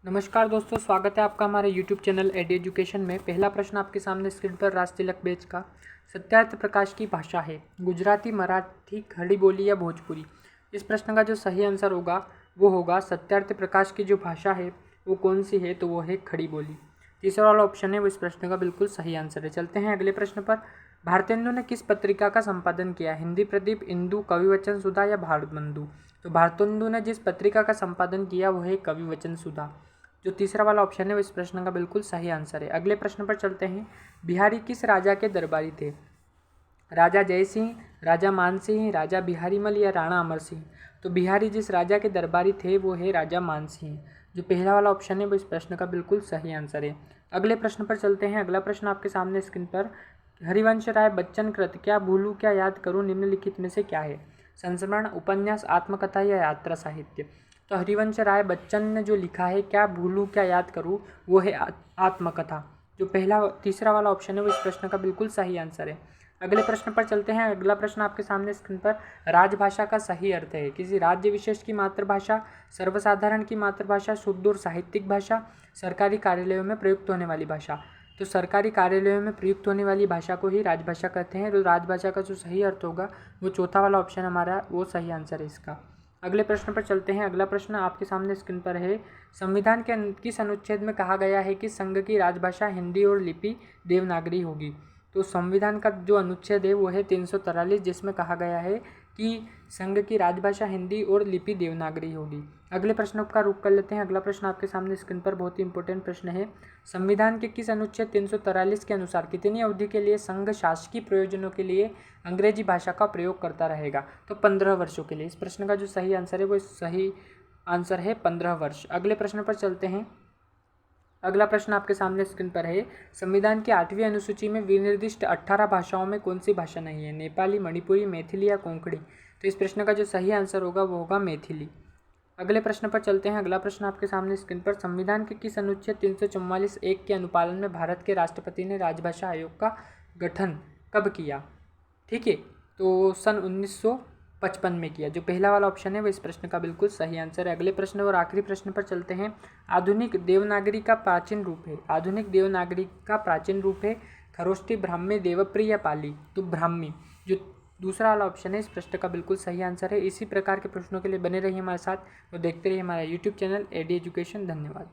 नमस्कार दोस्तों, स्वागत है आपका हमारे YouTube चैनल एडी एजुकेशन में। पहला प्रश्न आपके सामने स्क्रीन पर राजतिलक बैच का सत्यार्थ प्रकाश की भाषा है गुजराती, मराठी, खड़ी बोली या भोजपुरी। इस प्रश्न का जो सही आंसर होगा वो होगा सत्यार्थ प्रकाश की जो भाषा है वो कौन सी है, तो वो है खड़ी बोली। तीसरा वाला ऑप्शन है वो इस प्रश्न का बिल्कुल सही आंसर है। चलते हैं अगले प्रश्न पर। भारतेंदु ने किस पत्रिका का संपादन किया? हिंदी प्रदीप, इंदु, कविवचन सुधा या भारतबंधु? तो भारतेंदु ने जिस पत्रिका का संपादन किया वो है कविवचन सुधा। जो तीसरा वाला ऑप्शन है वो इस प्रश्न का बिल्कुल सही आंसर है। अगले प्रश्न पर चलते हैं। बिहारी किस राजा के दरबारी थे? राजा जयसिंह, राजा मानसिंह, राजा बिहारीमल या राणा अमर सिंह? तो बिहारी जिस राजा के दरबारी थे वो है राजा मानसिंह। जो पहला वाला ऑप्शन है वो इस प्रश्न का बिल्कुल सही आंसर है। अगले प्रश्न पर चलते हैं। अगला प्रश्न आपके सामने स्क्रीन पर। हरिवंश राय बच्चन कृत क्या भूलूं क्या याद करूं निम्नलिखित में से क्या है? संस्मरण, उपन्यास, आत्मकथा या यात्रा साहित्य? तो हरिवंश राय बच्चन ने जो लिखा है क्या भूलूं क्या याद करूं वो है आत्मकथा। जो तीसरा वाला ऑप्शन है वो इस प्रश्न का बिल्कुल सही आंसर है। अगले प्रश्न पर चलते हैं। अगला प्रश्न आपके सामने स्क्रीन पर। राजभाषा का सही अर्थ है किसी राज्य विशेष की मातृभाषा, सर्वसाधारण की मातृभाषा, शुद्ध और साहित्यिक भाषा, सरकारी कार्यालयों में प्रयुक्त होने वाली भाषा? तो सरकारी कार्यालयों में प्रयुक्त होने वाली भाषा को ही राजभाषा कहते हैं। तो राजभाषा का जो सही अर्थ होगा वो चौथा वाला ऑप्शन हमारा वो सही आंसर है इसका। अगले प्रश्न पर चलते हैं। अगला प्रश्न आपके सामने स्क्रीन पर है। संविधान के किस अनुच्छेद में कहा गया है कि संघ की राजभाषा हिंदी और लिपि देवनागरी होगी? तो संविधान का जो अनुच्छेद है वो है 343, जिसमें कहा गया है कि संघ की राजभाषा हिंदी और लिपि देवनागरी होगी। अगले प्रश्न का रुख कर लेते हैं। अगला प्रश्न आपके सामने स्क्रीन पर बहुत ही इंपॉर्टेंट प्रश्न है। संविधान के किस अनुच्छेद 343 के अनुसार कितनी अवधि के लिए संघ शासकीय प्रयोजनों के लिए अंग्रेजी भाषा का प्रयोग करता रहेगा? तो 15 वर्षों के लिए। इस प्रश्न का जो सही आंसर है वो सही आंसर है 15 वर्ष। अगले प्रश्न पर चलते हैं। अगला प्रश्न आपके सामने स्क्रीन पर है। संविधान की 8वीं अनुसूची में विनिर्दिष्ट 18 भाषाओं में कौन सी भाषा नहीं है? नेपाली, मणिपुरी, मैथिली या कोंकणी? तो इस प्रश्न का जो सही आंसर होगा वो होगा मैथिली। अगले प्रश्न पर चलते हैं। अगला प्रश्न आपके सामने स्क्रीन पर। संविधान के किस अनुच्छेद 344(1) के अनुपालन में भारत के राष्ट्रपति ने राजभाषा आयोग का गठन कब किया? ठीक है, तो सन 1955 में किया। जो पहला वाला ऑप्शन है वो इस प्रश्न का बिल्कुल सही आंसर है। अगले प्रश्न और आखिरी प्रश्न पर चलते हैं। आधुनिक देवनागरी का प्राचीन रूप है। आधुनिक देवनागरी का प्राचीन रूप है खरोष्ठी, ब्राह्मी, देवप्रिय या पाली? तो ब्राह्मी। जो दूसरा वाला ऑप्शन है इस प्रश्न का बिल्कुल सही आंसर है। इसी प्रकार के प्रश्नों के लिए बने रहिए हमारे साथ और देखते रहिए हमारा YouTube चैनल एडी एजुकेशन। धन्यवाद।